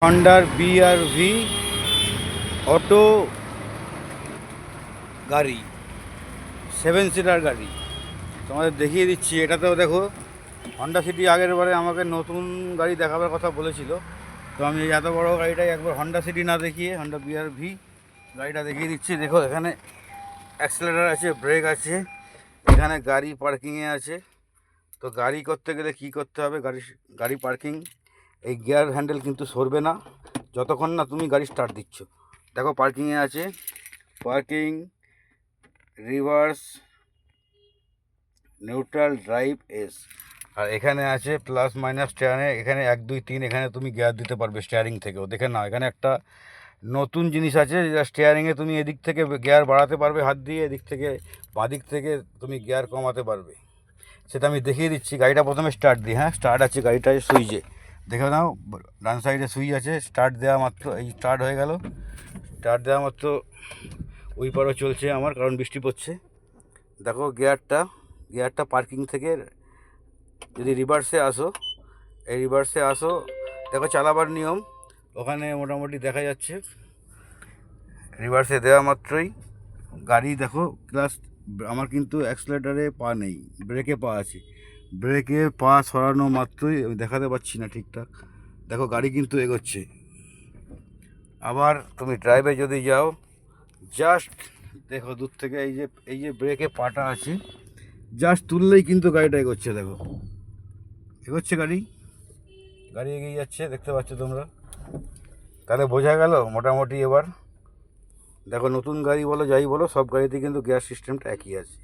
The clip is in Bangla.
হন্ডার BR-V অটো গাড়ি, 7 সিটার গাড়ি তোমাদের দেখিয়ে দিচ্ছি। এটাতেও দেখো হন্ডা সিটি আগের বারে আমাকে নতুন গাড়ি দেখাবার কথা বলেছিল, তো আমি এত বড় গাড়িটাই একবার হন্ডা সিটি না দেখিয়ে হন্ডা BR-V গাড়িটা দেখিয়ে দিচ্ছি। দেখো এখানে অ্যাক্সেলেরার আছে, ব্রেক আছে, এখানে গাড়ি পার্কিংয়ে আছে। তো গাড়ি করতে গেলে কি করতে হবে, গাড়ি পার্কিং, এই গিয়ার হ্যান্ডেল কিন্তু সরবে না যতক্ষণ না তুমি গাড়ি স্টার্ট দিচ্ছ। দেখো পার্কিংয়ে আছে, parking, reverse, neutral, drive, S. আর এখানে আছে প্লাস মাইনাস স্টিয়ারিংয়ে, এখানে 1 2 3, এখানে তুমি গিয়ার দিতে পারবে স্টিয়ারিং থেকেও। দেখে না, এখানে একটা নতুন জিনিস আছে, যেটা স্টিয়ারিংয়ে তুমি এদিক থেকে গিয়ার বাড়াতে পারবে হাত দিয়ে, এদিক থেকে বাঁদিক থেকে তুমি গিয়ার কমাতে পারবে। সেটা আমি দেখিয়ে দিচ্ছি। গাড়িটা প্রথমে স্টার্ট দিই। হ্যাঁ, স্টার্ট আছে গাড়িটায়, সুইচে দেখে নাও, ডান সাইডে সুইচ আছে। স্টার্ট দেওয়া মাত্র এই স্টার্ট হয়ে গেল। স্টার্ট দেওয়া মাত্র উইপারও চলছে আমার, কারণ বৃষ্টি পড়ছে। দেখো গিয়ারটা পার্কিং থেকে যদি রিভার্সে আসো, এই রিভার্সে আসো, দেখো চালাবার নিয়ম ওখানে মোটামুটি দেখা যাচ্ছে। রিভার্সে দেওয়া মাত্রই গাড়ি দেখো ক্লাস, আমার কিন্তু অ্যাক্সিলারেটারে পা নেই, ব্রেকে পা আছে। ব্রেকে পা সরানো মাত্রই, আমি দেখাতে পারছি না ঠিকঠাক, দেখো গাড়ি কিন্তু এগোচ্ছে। আবার তুমি ড্রাইভে যদি যাও, জাস্ট দেখো দূর থেকে এই যে ব্রেকে পাটা আছে, জাস্ট তুললেই কিন্তু গাড়িটা এগোচ্ছে। দেখো এগোচ্ছে গাড়ি এগিয়ে যাচ্ছে, দেখতে পাচ্ছ তোমরা। তাহলে বোঝা গেল মোটামুটি। এবার দেখো নতুন গাড়ি বলো যাই বলো, সব গাড়িতে কিন্তু গিয়ার সিস্টেমটা একই আছে।